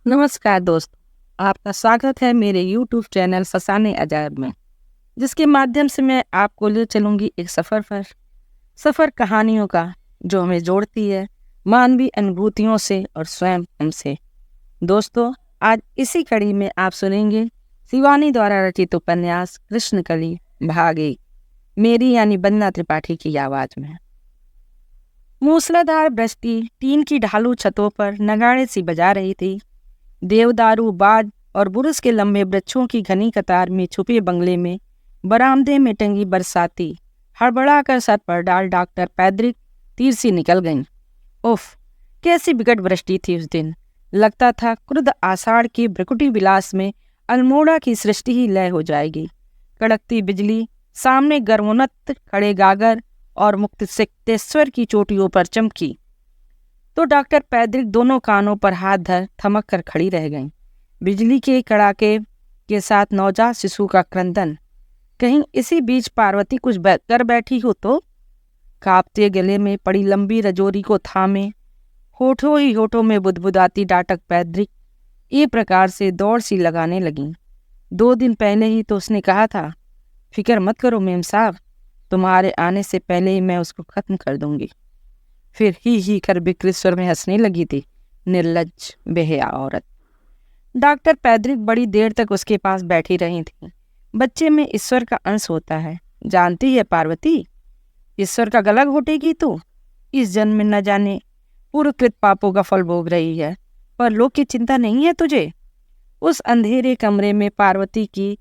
नमस्कार दोस्तों, आपका स्वागत है मेरे YouTube चैनल फसाने अजायब में, जिसके माध्यम से मैं आपको ले चलूंगी एक सफ़र कहानियों का, जो हमें जोड़ती है मानवीय अनुभूतियों से और स्वयं हमसे। दोस्तों, आज इसी कड़ी में आप सुनेंगे शिवानी द्वारा रचित उपन्यास कृष्णकली भाग 1, मेरी यानी बंदना त्रिपाठी की आवाज में। मूसलाधार वृष्टि टीन की ढालू छतों पर नगाड़े सी बजा रही थी। देवदारू, बाज और बुरुस के लंबे वृक्षों की घनी कतार में छुपे बंगले में बरामदे में टंगी बरसाती हड़बड़ाकर सर पर डाल डॉक्टर पैद्रिक तीर सी निकल गईं। उफ, कैसी विकट वृष्टि थी उस दिन। लगता था क्रुद्ध आषाढ़ की भ्रकुटी विलास में अल्मोड़ा की सृष्टि ही लय हो जाएगी। कड़कती बिजली सामने गर्वोन्नत खड़े गागर और मुक्तेश्वर की चोटियों पर चमकी तो डॉक्टर पैद्रिक दोनों कानों पर हाथ धर थमक कर खड़ी रह गईं। बिजली के कड़ाके के साथ नवजात शिशु का क्रंदन। कहीं इसी बीच पार्वती कुछ कर बैठी हो तो। कांपते गले में पड़ी लंबी रजोरी को थामे होठों ही होठों में बुदबुदाती डाटक पैद्रिक ये प्रकार से दौड़ सी लगाने लगी। 2 दिन पहले ही तो उसने कहा था, फिक्र मत करो मेम साहब, तुम्हारे आने से पहले ही मैं उसको खत्म कर दूंगी। फिर ही कर विकृत स्वर में हंसने लगी थी। निर्लज्ज बेहया औरत। डॉक्टर पैद्रिक बड़ी देर तक उसके पास बैठी रही थी। बच्चे में ईश्वर का अंश होता है, जानती है पार्वती। ईश्वर का गला घोटेगी तू। इस जन्म में न जाने पूर्वकृत पापों का फल भोग रही है, पर लोक की चिंता नहीं है तुझे। उस अंधेरे कमरे में पार्वती की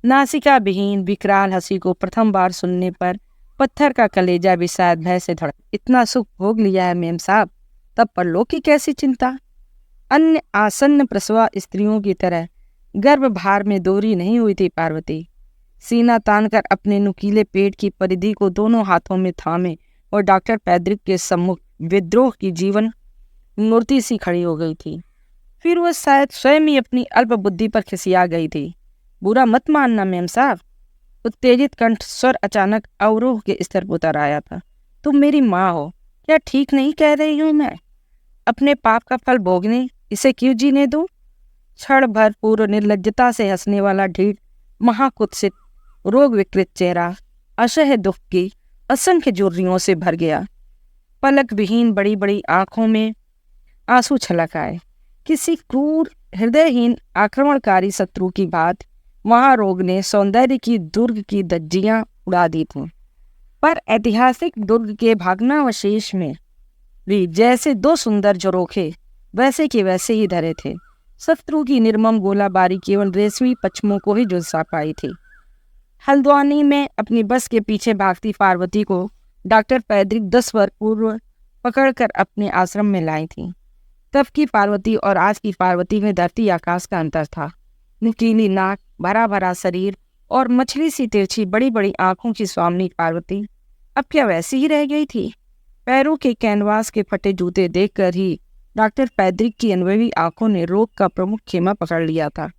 नासिका विहीन विकराल हंसी को प्रथम बार सुनने पर पत्थर का कलेजा भी शायद भय से धड़क। इतना सुख भोग लिया है मेम साहब, तब पर लोक की कैसी चिंता। अन्य आसन्न प्रसवा स्त्रियों की तरह गर्भभार में दोरी नहीं हुई थी पार्वती। सीना तानकर अपने नुकीले पेट की परिधि को दोनों हाथों में थामे और डॉक्टर पैद्रिक के सम्मुख विद्रोह की जीवन मूर्ति सी खड़ी हो गई थी। फिर वह शायद स्वयं ही अपनी अल्प बुद्धि पर खिसिया गई थी। बुरा मत मानना मेम साहब, उत्तेजित कंठ स्वर अचानक अवरोह के स्तर पर उतर आया था। तुम मेरी माँ हो, क्या ठीक नहीं कह रही हूँ मैं? अपने पाप का फल भोगने इसे क्यों जीने दूं? क्षण भर पूर्व निर्लज्जता से हंसने वाला ढीठ महाकुत्सित रोग विकृत चेहरा असह्य दुख की असंख्य झुर्रियों से भर गया। पलक विहीन बड़ी बड़ी आंखों में आंसू छलक आए। किसी क्रूर हृदयहीन आक्रमणकारी शत्रु की बात वहां रोग ने सौंदर्य की दुर्ग की धज्जियां उड़ा दी थीं, पर ऐतिहासिक दुर्ग के भग्नावशेष में भी जैसे 2 सुंदर झरोखे वैसे के वैसे ही धरे थे। शत्रु की निर्मम गोलाबारी केवल रेशमी पश्चिमों को ही झुलसा पाई थी। हल्द्वानी में अपनी बस के पीछे भागती पार्वती को डॉक्टर पैद्रिक 10 वर्ष पूर्व पकड़कर अपने आश्रम में लाई थी। तब की पार्वती और आज की पार्वती में धरती आकाश का अंतर था। नुकीली नाक, भरा भरा शरीर और मछली सी तिरछी बड़ी बड़ी आंखों की स्वामिनी पार्वती अब क्या वैसी ही रह गई थी? पैरों के कैनवास के फटे जूते देखकर ही डॉक्टर पैद्रिक की अनुभवी आंखों ने रोग का प्रमुख खेमा पकड़ लिया था।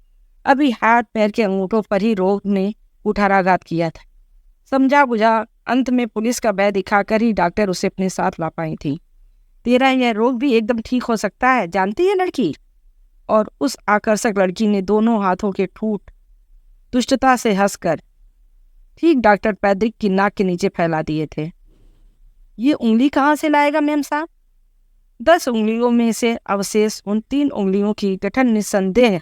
अभी हाथ पैर के अंगूठों पर ही रोग ने कुठाराघात किया था। समझा बुझा अंत में पुलिस का भय दिखाकर ही डॉक्टर उसे अपने साथ ला पाई थी। तेरा यह रोग भी एकदम ठीक हो सकता है, जानती है लड़की। और उस आकर्षक लड़की ने दोनों हाथों के ठूठ दुष्टता से हंसकर ठीक डॉक्टर पैद्रिक की नाक के नीचे फैला दिए थे। ये उंगली कहाँ से लाएगा मेम साहब? 10 उंगलियों में से अवशेष उन 3 उंगलियों की गठन निस्संदेह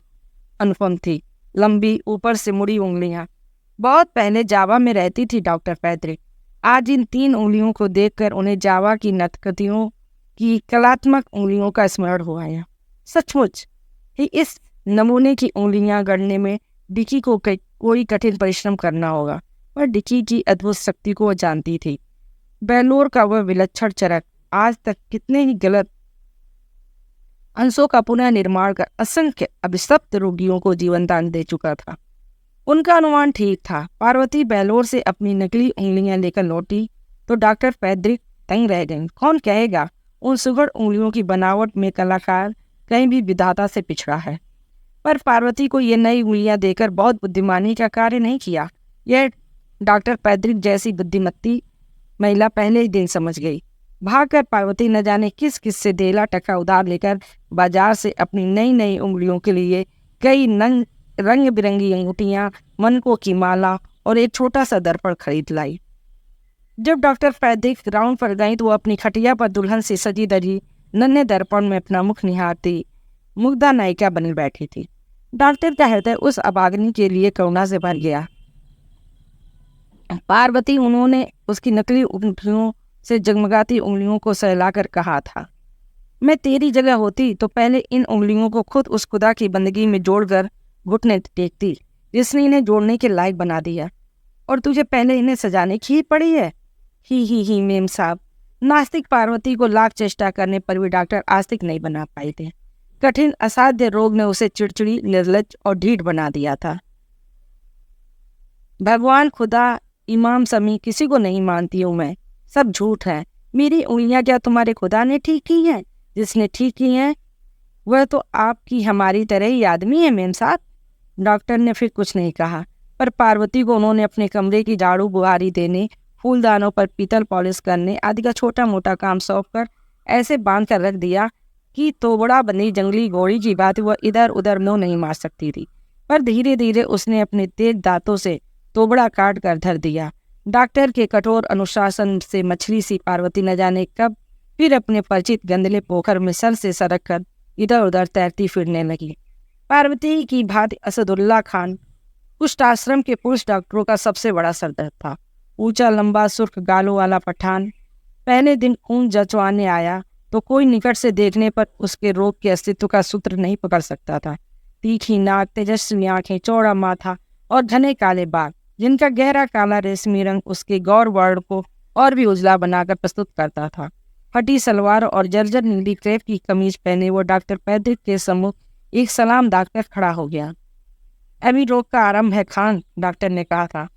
अनुपम थी। लंबी ऊपर से मुड़ी उंगलियां बहुत पहले जावा में रहती थी डॉक्टर पैद्रिक। आज इन 3 उंगलियों को देखकर उन्हें जावा की नर्तकियों की कलात्मक उंगलियों का स्मरण हुआ है। सचमुच ही इस नमूने की उंगलियां गढ़ने में डिकी को कोई कठिन परिश्रम करना होगा, पर डिकी की अद्भुत शक्ति को वह जानती थी। बेलोर का वह विलक्षण चरक आज तक कितने ही गलत अंशों का पुनः निर्माण कर असंख्य अभिशप्त रोगियों को जीवन दान दे चुका था। उनका अनुमान ठीक था। पार्वती बेलोर से अपनी नकली उंगलियां लेकर लौटी तो डॉक्टर पैद्रिक दंग रह गई। कौन कहेगा उन सुघड़ उंगलियों की बनावट में कलाकार कहीं भी विधाता से पिछड़ा है। पर पार्वती को ये नई उंगलियां देकर बहुत बुद्धिमानी का कार्य नहीं किया। यह डॉक्टर पैद्रिक जैसी बुद्धिमती महिला पहले ही दिन समझ गई। भागकर पार्वती न जाने किस किस से देला टका उधार लेकर बाजार से अपनी नई नई उंगलियों के लिए कई रंग बिरंगी अंगूठियां, मनकों की माला और एक छोटा सा दर्पण खरीद लाई। जब डॉक्टर पैद्रिक ग्राउंड पर गई तो वो अपनी खटिया पर दुल्हन से सजी धजी नन्हे दर्पण में अपना मुख निहारती मुग्धा नायिका बनी बैठी थी। डॉक्टर का हृदय उस अभागिनी के लिए करुणा से भर गया। पार्वती, उन्होंने उसकी नकली उंगलियों से जगमगाती उंगलियों को सहलाकर कहा था, मैं तेरी जगह होती तो पहले इन उंगलियों को खुद उस खुदा की बंदगी में जोड़कर घुटने टेकती जिसने इन्हें जोड़ने के लायक बना दिया, और तुझे पहले इन्हें सजाने की ही पड़ी है। ही मेम साहब। नास्तिक पार्वती को लाख चेष्टा करने पर भी डॉक्टर आस्तिक नहीं बना पाए थे। कठिन असाध्य रोग ने उसे चिड़चिड़ी, निर्लज और ढीठ बना दिया था। भगवान, खुदा, इमाम समी, किसी को नहीं मानती हूँ मैं, सब झूठ है। मेरी उंगलियां क्या तुम्हारे खुदा ने ठीक की हैं? जिसने ठीक की हैं वह तो आपकी हमारी तरह ही आदमी है मेम साहब। डॉक्टर ने फिर कुछ नहीं कहा, पर पार्वती को उन्होंने अपने कमरे की झाड़ू बुहारी देने, फूलदानों पर पीतल पॉलिश करने आदि का छोटा मोटा काम सौंप कर ऐसे बांध कर रख दिया कि तोबड़ा बंदी जंगली घोड़ी की बात वह इधर उधर मुंह नहीं मार सकती थी। पर धीरे धीरे उसने अपने तेज दांतों से तोबड़ा काट कर धर दिया। डॉक्टर के कठोर अनुशासन से मछली सी पार्वती न जाने कब फिर अपने परिचित गंदले पोखर में सर से सरक कर इधर उधर तैरती फिरने लगी। पार्वती की भांति असदुल्ला खान कुष्ठ आश्रम के पुरुष डॉक्टरों का सबसे बड़ा सरदर्द था। ऊंचा लंबा सुर्ख गालों वाला पठान पहले दिन खून जचवाने आया तो कोई निकट से देखने पर उसके रोग के अस्तित्व का सूत्र नहीं पकड़ सकता था। तीखी नाक, तेजस्वी आंखें, चौड़ा माथा और घने काले बाल, जिनका गहरा काला रेशमी रंग उसके गौर वर्ण को और भी उजला बनाकर प्रस्तुत करता था। फटी सलवार और जर्जर नीली क्रेप की कमीज पहने वो डॉक्टर पैद्रिक के सम्मुख एक सलाम दागकर खड़ा हो गया। अभी रोग का आरंभ है खान, डॉक्टर ने कहा था।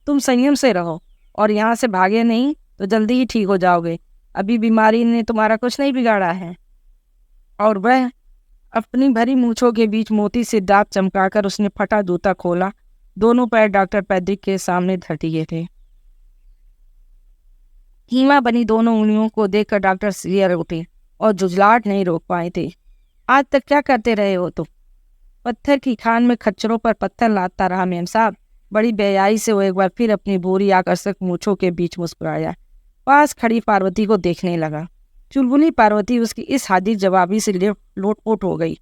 तुम संयम से रहो और यहाँ से भागे नहीं तो जल्दी ही ठीक हो जाओगे। अभी बीमारी ने तुम्हारा कुछ नहीं बिगाड़ा है। और वह अपनी भरी मूंछों के बीच मोती से दांत चमकाकर उसने फटा जूता खोला। दोनों पैर डॉक्टर पैद्रिक के सामने धर दिए थे। हीमा बनी दोनों उंगलियों को देखकर डॉक्टर सियर उठे और झुंझलाहट नहीं रोक पाए थे। आज तक क्या करते रहे हो तुम? पत्थर की खान में खच्चरों पर पत्थर लादता रहा मेम साहब। बड़ी बेयाई से वो एक बार फिर अपनी भूरी आकर्षक मूंछों के बीच मुस्कुराया। पास खड़ी पार्वती को देखने लगा। चुलबुली पार्वती उसकी इस हाजिर जवाबी से लोटपोट हो गई।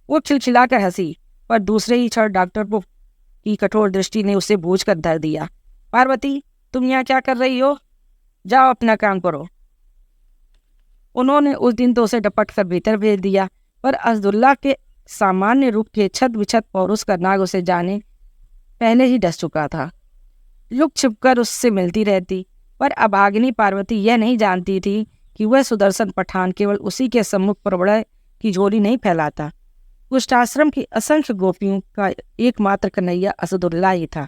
वो खिलखिलाकर हंसी, पर दूसरे ही क्षण डॉक्टर को की कठोर दृष्टि ने उसे बूझ कर धर दिया। पार्वती, तुम यहाँ क्या कर रही हो? जाओ अपना काम करो। उन्होंने उस दिन तो उसे डपट कर भीतर भेज दिया, पर असदुल्ला के सामान्य रूप के छत विछत पौरुष का नाग उसे जाने पहले ही डस चुका था। लुक छिपकर उससे मिलती रहती, पर अभागिनी पार्वती यह नहीं जानती थी कि वह सुदर्शन पठान केवल उसी के सम्मुख प्रबलय की झोली नहीं फैलाता। कुष्ठाश्रम की असंख्य गोपियों का एकमात्र कन्हैया असदुल्ला ही था।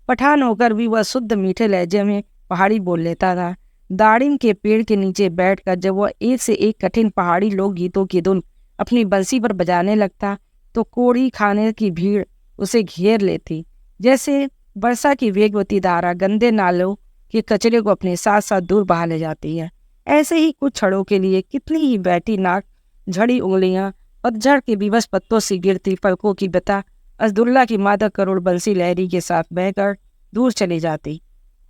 पठान होकर भी वह शुद्ध मीठे लहजे में पहाड़ी बोल लेता था। दाड़िम के पेड़ के नीचे बैठकर जब वह एक से एक कठिन पहाड़ी लोक गीतों की धुन अपनी बंसी पर बजाने लगता तो कोड़ी खाने की भीड़ उसे घेर लेती, जैसे वर्षा की वेगवती धारा गंदे नालों के कचरे को अपने साथ साथ दूर बहा ले जाती है। ऐसे ही कुछ क्षणों के लिए कितनी ही बैठी नाक, झड़ी उंगलियां, पतझड़ के विवश पत्तों से गिरती पलकों की बता असदुल्ला की मादक करोड़ बंसी लहरी के साथ बहकर दूर चली जाती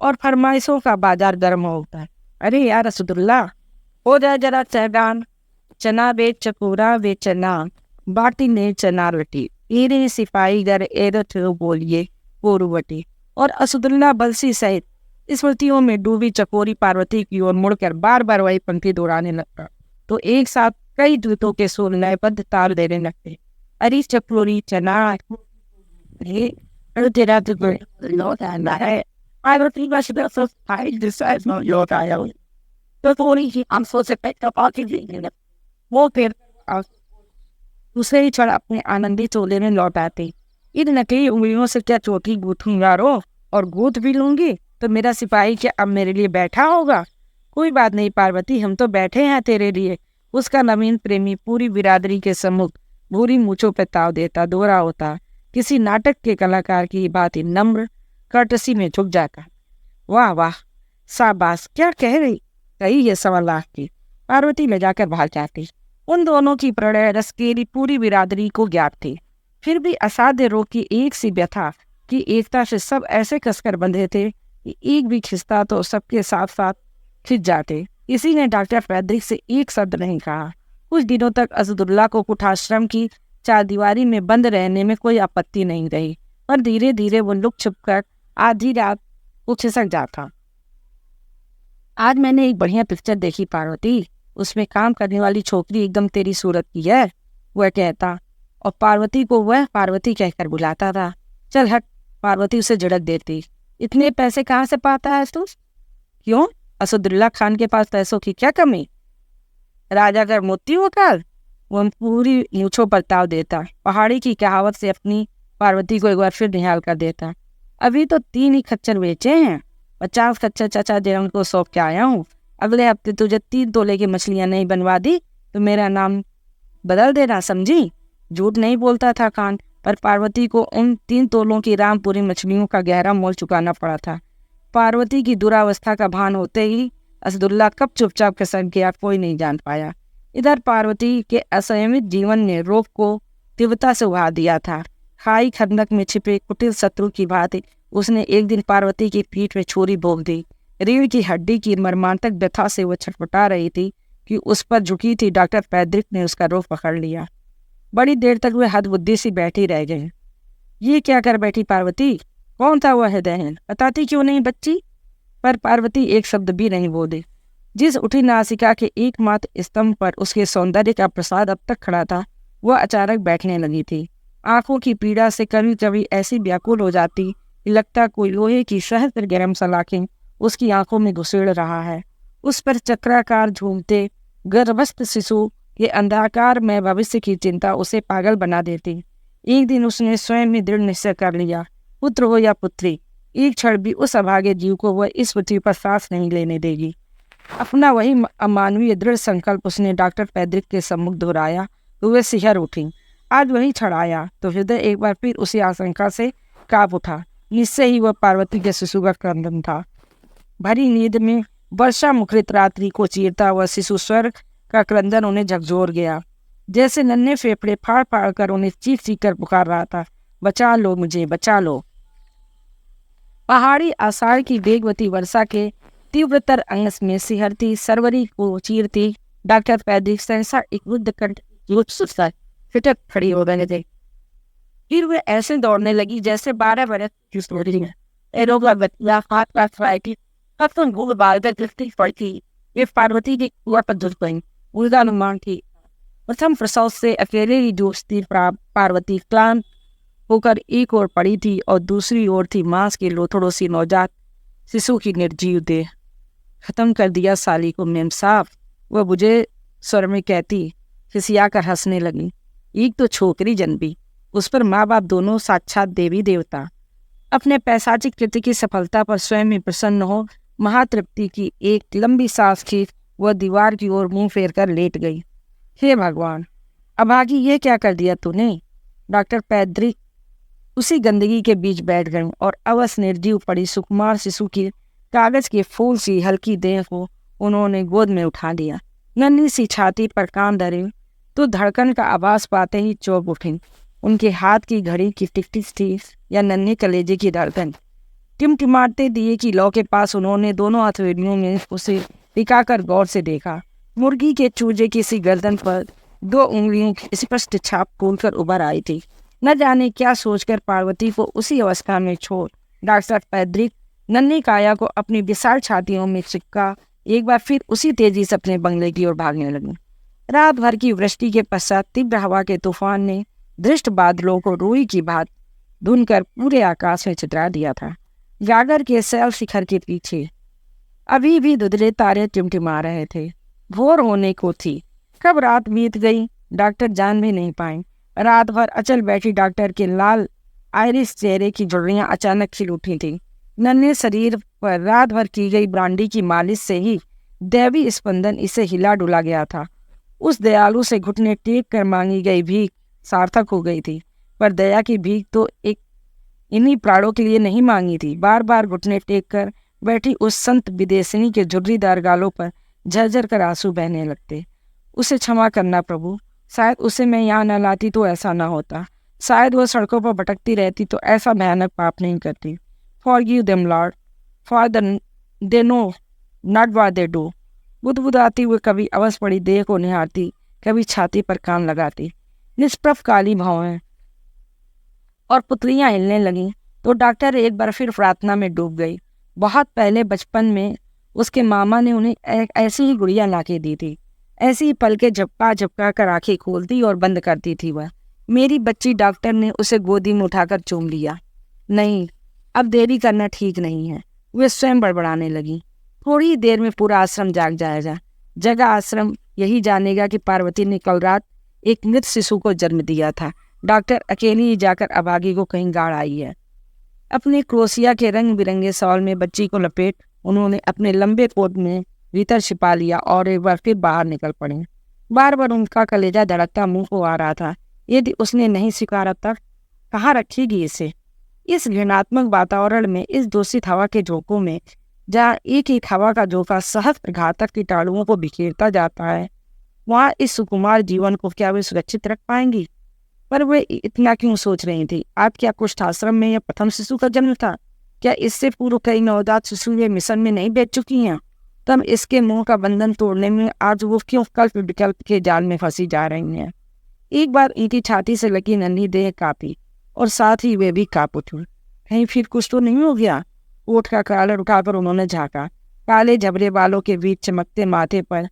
और फरमाइशों का बाजार गर्म हो उठता है। अरे यार असदुल्ला, हो जाए जरा चहगान, चना बेच चकोरा वे चना, बाटी ने चना रोटी, एरे सिपाही घर एरथ बोलिए पोरुवटी। और असदुल्ला बंसी सहित स्मृतियों में डूबी चकोरी पार्वती की ओर मुड़कर बार बार वही पंक्ति दोहराने लगता तो एक साथ कई दूतों के सुर लयबद्ध ताल देने लगते। अरे चकोरी चना तेरा लौट आना है। पार्वती का तो थोड़ी ही आंसू से वो फिर दूसरे ही क्षण अपने आनंदी चोले में लौट आते। इन नकली उंगलियों से क्या चोटी गूंथूंगा रो, और गूंथ भी लूंगी तो मेरा सिपाही क्या अब मेरे लिए बैठा होगा? कोई बात नहीं पार्वती, हम तो बैठे हैं तेरे लिए। उसका नवीन प्रेमी पूरी बिरादरी के सम्मुख भूरी मूंछों पे ताव देता दोहरा होता, किसी नाटक के कलाकार की बात ही नम्र कर्टसी में झुक जाकर। वाह वाह, शाबाश, क्या कह रही? कही ये 1.25 लाख की। पार्वती ले जाकर भाग जाती। उन दोनों की प्रणय रसकेली पूरी बिरादरी को ज्ञात थी। फिर भी असाध्य रोग की एक सी व्यथा की एकता से सब ऐसे कसकर बंधे थे कि एक भी खिसता तो सबके साथ साथ खिंच जाते। किसी ने डॉक्टर फ्रेडरिक से एक शब्द नहीं कहा। कुछ दिनों तक असदुल्ला को कुठाश्रम की चारदीवारी में बंद रहने में कोई आपत्ति नहीं रही, पर धीरे धीरे वो लुक छुप कर आधी रात को खिसक जाता। आज मैंने एक बढ़िया पिक्चर देखी पार्वती, उसमें काम करने वाली छोकरी एकदम तेरी सूरत की है, वह कहता, और पार्वती को वह पार्वती कहकर बुलाता था। चल हट, पार्वती उसे झिड़क देती। इतने पैसे कहाँ से पाता है तू? क्यों, असदुल्ला खान के पास पैसों की क्या कमी? राजा कर मोती हो कर, वह पूरी मूछों पर ताव देता। पहाड़ी की कहावत से अपनी पार्वती को एक बार फिर निहाल कर देता। अभी तो 3 ही खच्चर बेचे हैं, 50 खच्चर चाचा जयराम को सौंप के आया हूँ। अगले हफ्ते तुझे 3 तोले की मछलियां नहीं बनवा दी तो मेरा नाम बदल देना, समझी? झूठ नहीं बोलता था खान, पर पार्वती को उन 3 तोलों की रामपुरी मछलियों का गहरा मोल चुकाना पड़ा था। पार्वती की दुरावस्था का भान होते ही असदुल्ला कब चुपचाप खिसक गया, कोई नहीं जान पाया। इधर पार्वती के असंयमित जीवन ने रोग को तीव्रता से उभा दिया था। खाई खंदक में छिपे कुटिल शत्रु की भांति उसने एक दिन पार्वती की पीठ में छुरी भोंक दी। रीढ़ की हड्डी की मर्मांतक व्यथा से वह छटपटा रही थी कि उस पर झुकी थी डॉक्टर फ्रेडरिक ने उसका रोग पकड़ लिया। बड़ी देर तक वह हदबुद्धि सी बैठी रह गई। ये क्या कर बैठी पार्वती? कौन था वह हृदयहीन? बताती क्यों नहीं बच्ची? पर पार्वती एक शब्द भी नहीं बोली। जिस उठी नासिका के एकमात्र स्तंभ पर उसके सौंदर्य का प्रसाद अब तक खड़ा था, वह अचानक बैठने लगी थी। आंखों की पीड़ा से कभी कभी ऐसी व्याकुल हो जाती कि लगता कोई लोहे की सहस्त्र गर्म सलाखें उसकी आंखों में घुसेड़ रहा है। उस पर चक्राकार झूमते गर्भस्थ शिशु के अंधाकार में भविष्य की चिंता उसे पागल बना देती। एक दिन उसने स्वयं ही दृढ़ निश्चय कर लिया, पुत्र हो या पुत्री, एक क्षण भी उस अभागे जीव को वह इस पृथ्वी पर सांस नहीं लेने देगी। अपना वही अमानवीय दृढ़ संकल्प उसने डॉक्टर फ्रेडरिक के सम्मुख दोहराया तो वे सिहर उठी। आज वही क्षण आया तो हृदय एक बार फिर उसी आशंका से कांप उठा। निश्चय ही वह पार्वती के शिशु का क्रंदन था। भरी नींद में वर्षा मुखरित रात्रि को चीरता हुआ शिशु स्वर का क्रंदन उन्हें झकझोर गया, जैसे नन्हे फेफड़े फाड़ फाड़ कर उन्हें चीख चीख कर पुकार रहा था, बचा लो मुझे, बचा लो। पहाड़ी आषाढ़ की वेगवती वर्षा के तीव्रतर अंश में सिहरती सरवरी को चीरती डॉक्टर फ्रेडरिक सहसा एक रुद्ध कंठ फिटक खड़ी हो गए थे। फिर वे ऐसे दौड़ने लगी जैसे 12 बरस की छोरी है। वे पार्वती की कुआ पर झुक गई। उनका अनुमान थी प्रथम प्रसव से अकेले ही जूझती पार्वती क्लांत होकर एक ओर पड़ी थी और दूसरी ओर थी मांस के लोथड़ों सी नवजात शिशु की निर्जीव देह। खत्म कर दिया साली को मेम साहब, वह बुझे स्वर में कहती, खिसिया कर हंसने लगी। एक तो छोकरी जन्मी, उस पर माँ बाप दोनों साक्षात देवी देवता। अपने पैशाचिक कृत्य की सफलता पर स्वयं ही प्रसन्न हो महातृप्ति की एक लंबी सांस खींच वह दीवार की ओर मुंह फेर कर लेट गई। हे भगवान, अभागी ये क्या कर दिया तूने? डॉक्टर फ्रेडरिक उसी गंदगी के बीच बैठ गए और अवश्य निर्जीव पड़ी सुकुमार शिशु की कागज के फूल सी हल्की देह को उन्होंने गोद में उठा लिया। नन्ही सी छाती पर कान धरे तो धड़कन का आवाज पाते ही चौंक उठी। उनके हाथ की घड़ी की टिक थी या नन्हे कलेजे की धड़कन। टिमटिमाते दिए की लौ के पास उन्होंने दोनों हथेलियों में उसे टिकाकर गौर से देखा। मुर्गी के चूजे की सी गर्दन पर 2 उंगलियों की स्पष्ट छाप खोलकर उभर आई थी। न जाने क्या सोचकर पार्वती को उसी अवस्था में छोड़ डॉक्टर फ्रेडरिक नन्ही काया को अपनी विशाल छातियों में चिपका एक बार फिर उसी तेजी से अपने बंगले की ओर भागने लगी। रात भर की वृष्टि के पश्चात तीव्र हवा के तूफान ने दृष्ट बादलों को रुई की भांति धुनकर पूरे आकाश में चितरा दिया था। गागर के शैल शिखर के पीछे अभी भी धुंधले तारे टिमटिमा रहे थे। भोर होने को थी। कब रात बीत गई डॉक्टर जान भी नहीं पाए। रात भर अचल बैठी डॉक्टर के लाल आयरिश चेहरे की झुर्रियां अचानक खिल उठी थी। नन्हे शरीर पर रात भर की गई ब्रांडी की मालिश से ही दैवी स्पंदन इसे हिला डुला गया था। उस दयालु से घुटने टेक कर मांगी गई भीख सार्थक हो गई थी, पर दया की भीख तो एक इन्हीं प्राणों के लिए नहीं मांगी थी। बार बार घुटने टेक कर बैठी उस संत विदेशिनी के झुर्रीदार गालों पर झरझर कर आंसू बहने लगते। उसे क्षमा करना प्रभु, शायद उसे मैं यहाँ न लाती तो ऐसा ना होता। शायद वह सड़कों पर भटकती रहती तो ऐसा भयानक पाप नहीं करती। Forgive them, Lord, for they know not what they do। बुदबुदाती हुए कभी अवस पड़ी देह को निहारती, कभी छाती पर कान लगाती। निष्प्रभ काली भौहें और पुतलियां हिलने लगीं तो डॉक्टर एक बार फिर प्रार्थना में डूब गई। बहुत पहले बचपन में उसके मामा ने उन्हें एक ऐसी ही गुड़िया लाके दी थी। ऐसी ही पलके झपका झपका कर आंखें खोलती और बंद करती थी वह। मेरी बच्ची, डॉक्टर ने उसे गोदी में उठाकर चूम लिया। नहीं, अब देरी करना ठीक नहीं है, वे स्वयं बड़बड़ाने लगी। थोड़ी ही देर में पूरा आश्रम जाग जाएगा। जगह आश्रम यही जानेगा कि पार्वती ने कल रात एक मृत शिशु को जन्म दिया था। डॉक्टर अकेली ही जाकर अभागी को कहीं गाड़ आई है। अपने क्रोशिया के रंग बिरंगे शॉल में बच्ची को लपेट उन्होंने अपने लंबे कोट में भीतर छिपा लिया और एक बार फिर बाहर निकल पड़े। बार बार उनका कलेजा धड़कता मुंह को आ रहा था। यदि उसने नहीं स्वीकारा तब कहाँ रखेगी इसे? इस घृणात्मक वातावरण में, इस दूषित हवा के झोंकों में, जहाँ एक एक हवा का झोंका सहस्त्र घातक कीटाणुओं को बिखेरता जाता है, वहाँ इस सुकुमार जीवन को क्या वे सुरक्षित रख पाएंगी? पर वे इतना क्यों सोच रही थी? आज क्या कुष्ठाश्रम में यह प्रथम शिशु का जन्म था? क्या इससे पूर्व कई नवजात शिशु ये मिशन में नहीं बैठ चुकी हैं? तब इसके मुंह का बंधन तोड़ने में आज वो क्यों कल्प विकल्प के जाल में फंसी जा रही हैं? एक बार इनकी छाती से लगी नन्ही देह कांपी और साथ ही वे भी कांप उठी। कहीं फिर कुछ तो नहीं हो गया? ओठ का कॉलर उठाकर उन्होंने झाँका। काले झबरे बालों के बीच चमकते माथे पर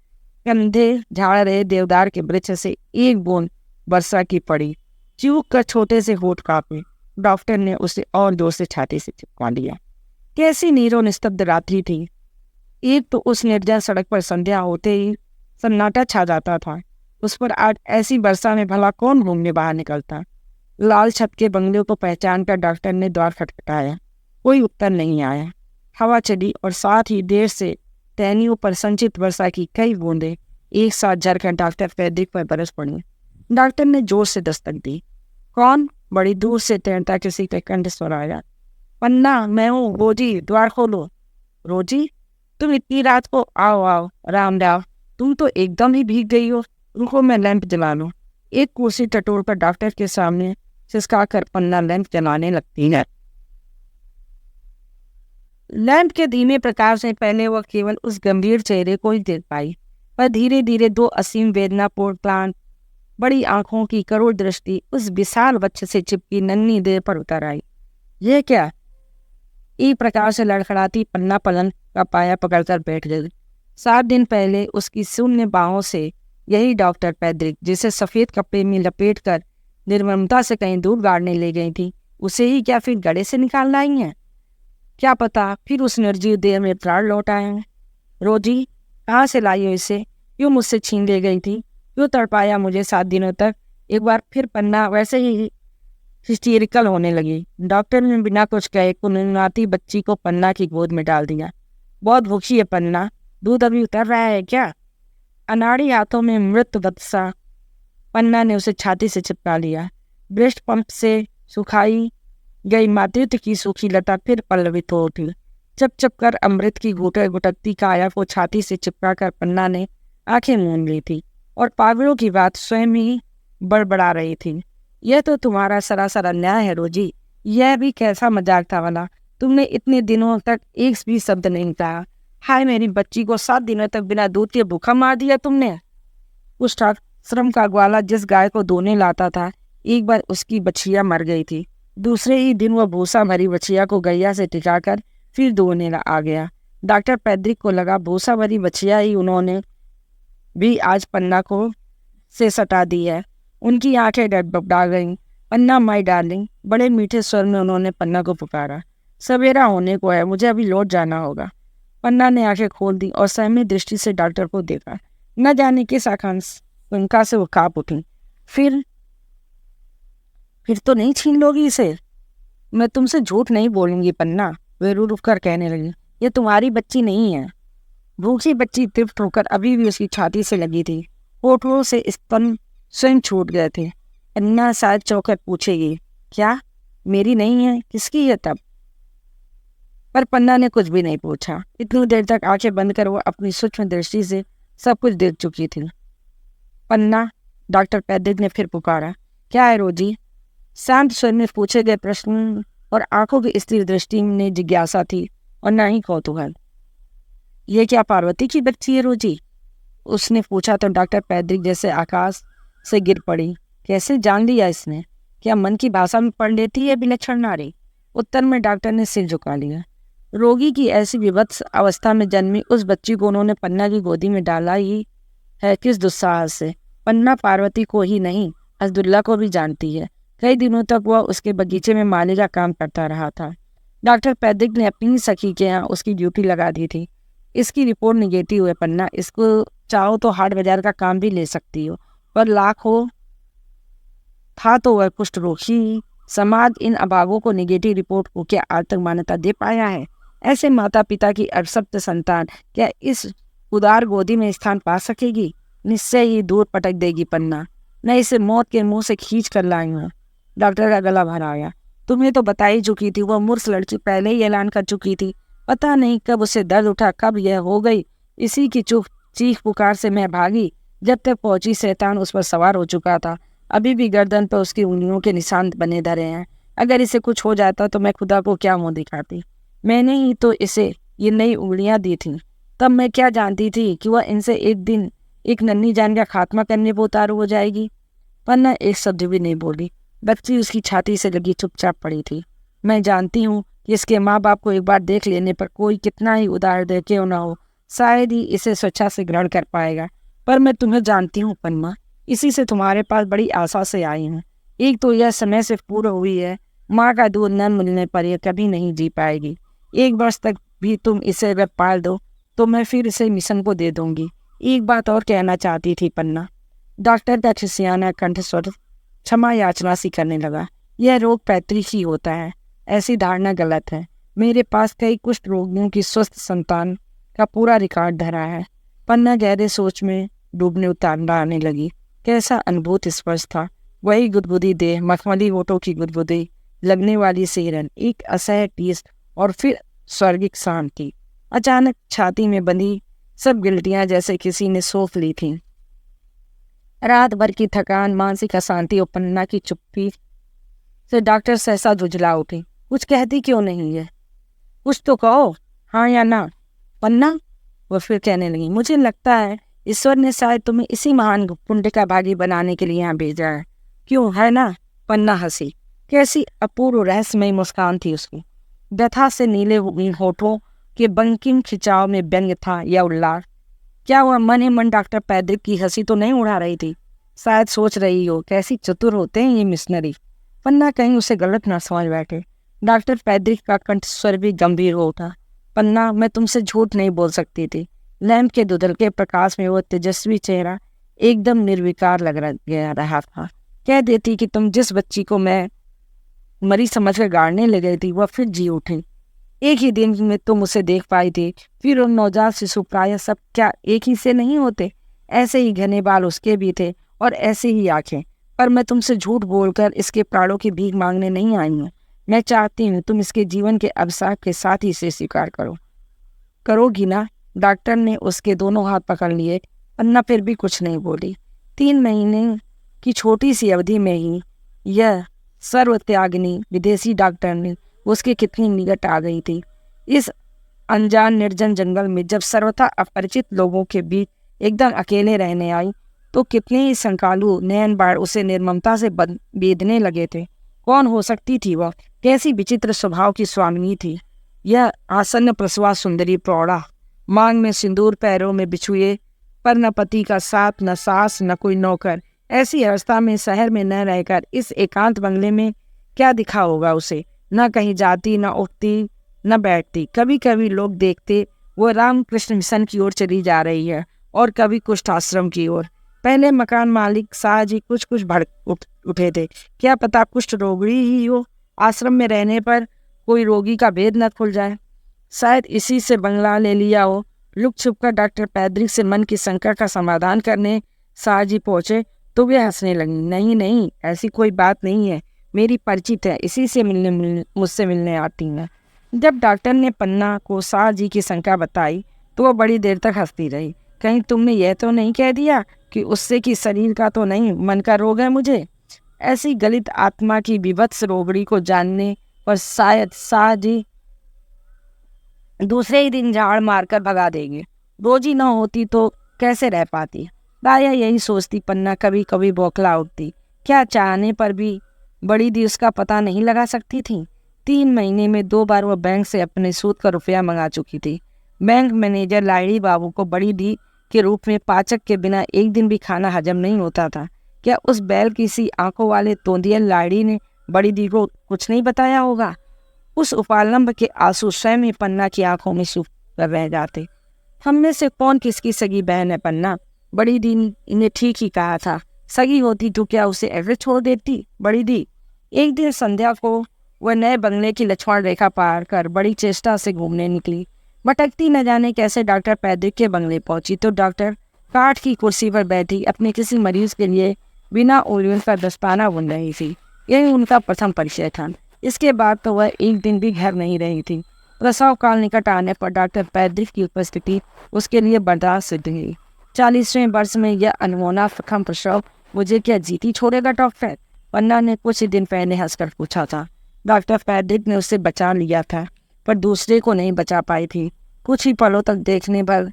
कंधे झाड़ रहे देवदार के वृक्ष से एक बूंद वर्षा की पड़ी। चूक कर छोटे से होठ कांपे। डॉक्टर ने उसे और जोर से छाती से चिपका लिया। कैसी नीरो निस्तब्ध रात्रि थी। एक तो उस निर्जन सड़क पर संध्या होते ही सन्नाटा छा जाता था। उस पर आज ऐसी वर्षा में भला कौन घूमने बाहर निकलता? लाल छत के बंगले को पहचान कर डॉक्टर ने द्वार खटखटाया। कोई उत्तर नहीं आया। हवा चली और साथ ही देर से टहनियों पर संचित वर्षा की कई बूंदें एक साथ झरकर डॉक्टर पैद्रिक पर बरस पड़ी। डॉक्टर ने जोर से दस्तक दी। कौन? बड़ी दूर से तैरता किसी का कंठ स्वर आया। पन्ना, मैं हूँ। रोजी, द्वार खोलो। रोजी, तुम इतनी रात को? आओ आओ, राम राव, तुम तो एकदम ही भीग गई हो। रुको, मैं लैंप जला लूँ। एक कुर्सी टटोल पर डॉक्टर के सामने सिसका कर पन्ना लैंप जलाने लगती है। लैंप के धीमे प्रकाश से पहले वह केवल उस गंभीर चेहरे को ही देख पाई, पर धीरे धीरे दो असीम वेदनापूर्ण प्राण, बड़ी आंखों की करोड़ दृष्टि उस विशाल वक्ष से चिपकी नन्ही देह पर उतर आई। यह क्या? एक प्रकार से लड़खड़ाती पन्ना पलंग का पाया पकड़कर बैठ गई। 7 दिन पहले उसकी शून्य बाहों से यही डॉक्टर पैद्रिक, जिसे सफ़ेद कपड़े में लपेटकर निर्ममता से कहीं दूर गाड़ने ले गई थी, उसे ही क्या फिर गड़े से निकाल लाई हैं? क्या पता फिर उस निर्जीव देह में प्राण लौट आए हैं। रोजी, कहाँ से लाई हो इसे? क्यों मुझसे छीन ले गई थी? क्यों तड़पाया मुझे 7 दिनों तक? एक बार फिर पन्ना वैसे ही हिस्टीरिकल होने लगी। डॉक्टर ने बिना कुछ कहे कुनकुनाती बच्ची को पन्ना की गोद में डाल दिया। बहुत भूखी है पन्ना, दूध अभी उतर रहा है क्या? अनाड़ी हाथों में मृत वत्सा पन्ना ने उसे छाती से चिपका लिया। ब्रेस्ट पंप से सुखाई गई मातृत्व की सूखी लता फिर पल्लवित हो उठी। चप चप कर अमृत की घुटक घुटकती काया को छाती से चिपका कर पन्ना ने आंखें मूंद ली थी और पागलों की बात स्वयं ही बड़बड़ा रही थी। यह तो तुम्हारा सरासर अन्याय है रोजी। यह भी कैसा मजाक था वाला? तुमने इतने दिनों तक एक भी शब्द नहीं कहा। हाय, मेरी बच्ची को 7 दिनों तक बिना दूध के भूखा मार दिया तुमने। उस श्रम का ग्वाला जिस गाय को दोने लाता था, एक बार उसकी बछिया मर गई थी। दूसरे ही दिन वह भूसा भरी बछिया को गैया से टिकाकर फिर दोने आ गया। डॉक्टर पैद्रिक को लगा भूसा भरी बछिया ही उन्होंने भी आज पन्ना को से सटा दी है। उनकी आंखें डगमगा गईं। पन्ना, माय डार्लिंग, बड़े मीठे स्वर में उन्होंने पन्ना को पुकारा। सवेरा होने को है, मुझे अभी लौट जाना होगा। पन्ना ने आंखें खोल दी और सहमी दृष्टि से डॉक्टर को देखा। न जाने किस आकांक्षा से वो कांप उठी। फिर तो नहीं छीन लोगी इसे? मैं तुमसे झूठ नहीं बोलूंगी पन्ना, वे रो रुक कर कहने लगी। ये तुम्हारी बच्ची नहीं है। भूखी बच्ची तृप्त होकर अभी भी उसकी छाती से लगी थी। होठों से स्तन स्वयं छूट गए थे। पन्ना शायद चौंकर पूछेगी, क्या मेरी नहीं है? किसकी है तब? पर पन्ना ने कुछ भी नहीं पूछा। इतनी देर तक आंखें बंद कर वो अपनी सूक्ष्म दृष्टि से सब कुछ देख चुकी थी। पन्ना, डॉक्टर पैद्रिक ने फिर पुकारा। क्या है रोजी? शांत स्वर में पूछे गए प्रश्न और आंखों की स्थिर दृष्टि में जिज्ञासा थी और न ही कौतूहल। ये क्या पार्वती की बच्ची है रोजी? उसने पूछा तो डॉक्टर पैद्रिक जैसे आकाश से गिर पड़ी। कैसे जान लिया इसने? क्या मन की भाषा में पढ़ लेती है विलक्षण नारी? उत्तर में डॉक्टर ने सिर झुका लिया। रोगी की ऐसी विवत्स अवस्था में जन्मी उस बच्ची को उन्होंने पन्ना की गोदी में डाला ही है किस दुस्साहस से। पन्ना पार्वती को ही नहीं, असदुल्ला को भी जानती है। कई दिनों तक वह उसके बगीचे में माली का काम करता रहा था। डॉक्टर पैद्रिक ने अपनी ही सखी के यहाँ उसकी ड्यूटी लगा दी थी। इसकी रिपोर्ट निगेटिव है पन्ना, इसको चाहो तो हाट बाजार का काम भी ले सकती हो, पर लाख हो था तो वह कुष्ठ रोग ही। समाज इन अभागों को निगेटिव रिपोर्ट को क्या आज तक मान्यता दे पाया है? ऐसे माता पिता की अभिशप्त संतान क्या इस उदार गोदी में स्थान पा सकेगी? निश्चय ही दूर पटक देगी पन्ना। मैं इसे मौत के मुंह से खींच कर लाई हूँ। डॉक्टर का गला भर आया। तुम्हें तो बता ही चुकी थी, वह मूर्ख लड़की पहले ही ऐलान कर चुकी थी। पता नहीं कब उसे दर्द उठा, कब यह हो गई। इसी की चीख पुकार से मैं भागी। जब तक पहुंची शैतान उस पर सवार हो चुका था। अभी भी गर्दन पर उसकी उंगलियों के निशान बने धरे हैं। अगर इसे कुछ हो जाता तो मैं खुदा को क्या मुंह दिखाती। मैंने ही तो इसे ये नई उंगलियां दी थी। तब मैं क्या जानती थी कि वह इनसे एक दिन एक नन्ही जान का खात्मा करने पर उतारू हो जाएगी। पन्ना एक शब्द भी नहीं बोली। बच्ची उसकी छाती से लगी चुपचाप पड़ी थी। मैं जानती हूँ कि इसके माँ बाप को एक बार देख लेने पर कोई कितना ही उदार दे क्यों ना हो, शायद ही इसे स्वेच्छा से ग्रहण कर पाएगा। पर मैं तुम्हें जानती हूँ पन्ना, इसी से तुम्हारे पास बड़ी आशा से आई हूँ। एक तो यह समय से पूर्ण हुई है। माँ का दूध न मिलने पर यह कभी नहीं जी पाएगी। 1 वर्ष तक भी तुम इसे अगर पाल दो तो मैं फिर इसे मिशन को दे दूंगी। एक बात और कहना चाहती थी पन्ना। डॉक्टर का खिसियाना कंठस्वर क्षमा याचना सी करने लगा। यह रोग पैतृक ही होता है, ऐसी धारणा गलत है। मेरे पास कई कुष्ठ रोगियों की स्वस्थ संतान का पूरा रिकॉर्ड धरा है। पन्ना गहरे सोच में डूबने उतारना आने लगी। कैसा अनुभूत स्पर्श था। वही गुदगुदी देह, मखमली होठों की गुदगुदी, लगने वाली सेहरन, एक असह्य टीस और फिर स्वर्गिक शांति। अचानक छाती में बंधी सब गिल्टियां जैसे किसी ने सौंप ली थीं। रात भर की थकान, मानसिक अशांति और पन्ना की चुप्पी से डॉक्टर सहसा झुंझला उठी। कुछ कहती क्यों नहीं है? कुछ तो कहो, हाँ या ना। पन्ना, वह फिर कहने लगी, मुझे लगता है ईश्वर ने शायद तुम्हें इसी महान पुण्य का भागी बनाने के लिए यहाँ भेजा है। क्यों, है ना? पन्ना हंसी। कैसी अपूर्व रहस्यमयी मुस्कान थी उसकी। व्यथा से नीले होठों के बंकिम खिंचाव में व्यंग्य था या उल्लास। क्या वह मन ही मन डॉक्टर पैद्रिक की हंसी तो नहीं उड़ा रही थी? शायद सोच रही हो, कैसी चतुर होते हैं ये मिशनरी। पन्ना कहीं उसे गलत न समझ बैठे। डॉक्टर पैद्रिक का कंठस्वर भी गंभीर हो उठा। पन्ना, मैं तुमसे झूठ नहीं बोल सकती थी। लैंप के धुंधलके प्रकाश में वो तेजस्वी चेहरा एकदम निर्विकार लग रहा था। कह देती कि तुम जिस बच्ची को मैं मरी समझकर गाड़ने लगी थी वह फिर जी उठी। एक ही दिन में तुम उसे देख पाई थी। फिर उन नवजात शिशु प्राय सब क्या एक ही से नहीं होते? ऐसे ही घने बाल उसके भी थे और ऐसी ही आंखें। पर मैं तुमसे झूठ बोलकर इसके प्राणों की भीख मांगने नहीं आई हूँ। मैं चाहती हूँ तुम इसके जीवन के अभिशाप के साथ ही इसे स्वीकार करोगी ना? डॉक्टर ने उसके दोनों हाथ पकड़ लिए। पन्ना फिर भी कुछ नहीं बोली। 3 महीने की छोटी सी अवधि में ही यह सर्वत्यागिनी विदेशी डॉक्टर ने उसके कितनी निकट आ गई थी। इस अनजान निर्जन जंगल में जब सर्वथा अपरिचित लोगों के बीच एकदम अकेले रहने आई तो कितने ही संकालू नयन बाढ़ उसे निर्ममता से बेधने लगे थे। कौन हो सकती थी वह? कैसी विचित्र स्वभाव की स्वामिनी थी यह आसन्न प्रसवा सुंदरी प्रौढ़ा। मांग में सिंदूर, पैरों में बिछुए, पर न पति का साथ, न सास, न कोई नौकर। ऐसी अवस्था में शहर में न रहकर इस एकांत बंगले में क्या दिखा होगा उसे? न कहीं जाती, न उठती, न बैठती। कभी कभी लोग देखते वो रामकृष्ण मिशन की ओर चली जा रही है और कभी कुष्ठ आश्रम की ओर। पहले मकान मालिक शाह जी कुछ भड़क उठे थे। क्या पता कुष्ठ रोगी ही हो। आश्रम में रहने पर कोई रोगी का भेद न खुल जाए। शायद इसी से बंगला ले लिया हो। लुक छुप कर डॉक्टर पैद्रिक से मन की संकट का समाधान करने शाह जी पहुँचे तो वे हंसने लगी। नहीं नहीं, ऐसी कोई बात नहीं है। मेरी परिचित है, इसी से मुझसे मिलने आती हैं। जब डॉक्टर ने पन्ना को शाह जी की शंका बताई तो वह बड़ी देर तक हंसती रही। कहीं तुमने यह तो नहीं कह दिया कि उससे कि शरीर का तो नहीं मन का रोग है मुझे? ऐसी गलित आत्मा की विभत्स रोगड़ी को जानने पर शायद शाह जी दूसरे ही दिन झाड़ मारकर भगा देंगे। रोजी न होती तो कैसे रह पाती? दाया यही सोचती पन्ना कभी कभी बौखला उठती। क्या चाहने पर भी बड़ी दी उसका पता नहीं लगा सकती थी? 3 महीने में 2 बार वह बैंक से अपने सूद का रुपया मंगा चुकी थी। बैंक मैनेजर लाड़ी बाबू को बड़ी दी के रूप में पाचक के बिना एक दिन भी खाना हजम नहीं होता था। क्या उस बैल की सी आंखों वाले तोंदिया लाड़ी ने बड़ी दी को कुछ नहीं बताया होगा? उस उपालंब के आंसू स्वयं ही पन्ना की आंखों में सूख कर रह जाते। हम में से कौन किसकी सगी बहन है पन्ना? बड़ी दी ने ठीक ही कहा था। सगी होती तो क्या उसे ऐसे छोड़ देती? बड़ी दी एक दिन संध्या को वह नए बंगले की लक्ष्मण रेखा पार कर बड़ी चेष्टा से घूमने निकली। भटकती न जाने कैसे डॉक्टर पैद्रिक के बंगले पहुंची तो डॉक्टर काठ की कुर्सी पर बैठी अपने किसी मरीज के लिए बिना ओरियन का दस्ताना बुन रही थी। यही उनका प्रथम परिचय था। इसके बाद तो वह एक दिन भी घर नहीं रही थी। प्रसव काल निकट आने पर डॉक्टर पैद्रिक की उपस्थिति उसके लिए बर्दाश्त सिद्ध हुई। 40वें वर्ष में यह अनमोना प्रथम प्रसव मुझे क्या जीती छोड़ेगा डॉक्टर? पन्ना ने कुछ ही दिन पहले हंसकर पूछा था। डॉक्टर पैद्रिक ने उसे बचा लिया था पर दूसरे को नहीं बचा पाई थी। कुछ ही पलों तक देखने पर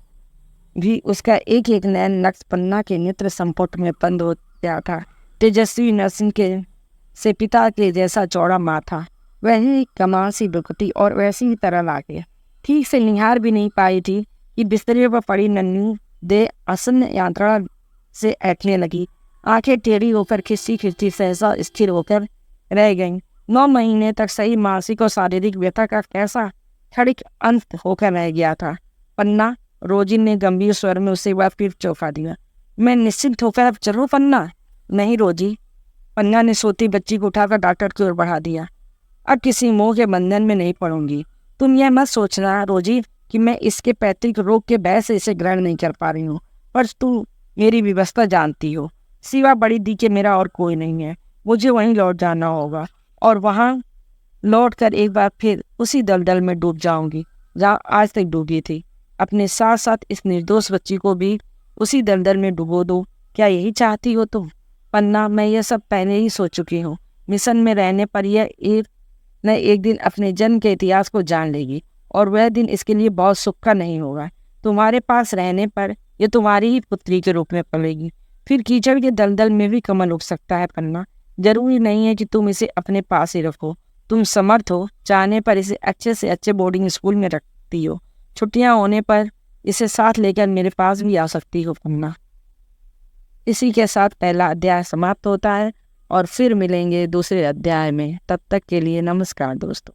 भी उसका एक एक नैन नक्श पन्ना के नेत्र संपुट में बंद हो गया था। तेजस्वी नरसिंह के से पिता के जैसा चौड़ा माथा, वही कमाल सी दुखती और वैसी ही तरह लागे। ठीक से निहार भी नहीं पाई थी कि बिस्तरे पर पड़ी नन्ही दे आसन यात्रा से ऐठने लगी। आंखें टेढ़ी होकर खिस्सी खिस्सी सहसा स्थिर होकर रह गईं। 9 महीने तक सही मानसिक और शारीरिक व्यथा का कैसा क्षणिक अंत होकर रह गया था। पन्ना, रोजी ने गंभीर स्वर में उसे वह फिर चौंका दिया। मैं निश्चिंत होकर अब चलूं पन्ना? नहीं रोजी। पन्ना ने सोती बच्ची को उठाकर डॉक्टर की ओर बढ़ा दिया। अब किसी मोह के बंधन में नहीं पड़ूंगी। तुम यह मत सोचना रोजी कि मैं इसके पैतृक रोग के भय से इसे ग्रहण नहीं कर पा रही हूँ, पर तू मेरी व्यवस्था जानती हो। सिवा बड़ी दी के मेरा और कोई नहीं है। मुझे वहीं लौट जाना होगा और वहाँ लौट कर एक बार फिर उसी दलदल में डूब जाऊंगी जहाँ आज तक डूबी थी। अपने साथ साथ इस निर्दोष बच्ची को भी उसी दलदल में डुबो दो। क्या यही चाहती हो तुम? पन्ना, मैं यह सब पहले ही सोच चुकी हूँ। मिशन में रहने पर यह एक दिन अपने जन्म के इतिहास को जान लेगी और वह दिन इसके लिए बहुत सुख का नहीं होगा। तुम्हारे पास रहने पर यह तुम्हारी ही पुत्री के रूप में पलेगी। फिर कीचड़ के दलदल में भी कमल उग सकता है पन्ना। जरूरी नहीं है कि तुम इसे अपने पास ही रखो। तुम समर्थ हो, चाहने पर इसे अच्छे से अच्छे बोर्डिंग स्कूल में रखती हो। छुट्टियां होने पर इसे साथ लेकर मेरे पास भी आ सकती हो पन्ना। इसी के साथ पहला अध्याय समाप्त होता है और फिर मिलेंगे दूसरे अध्याय में। तब तक के लिए नमस्कार दोस्तों।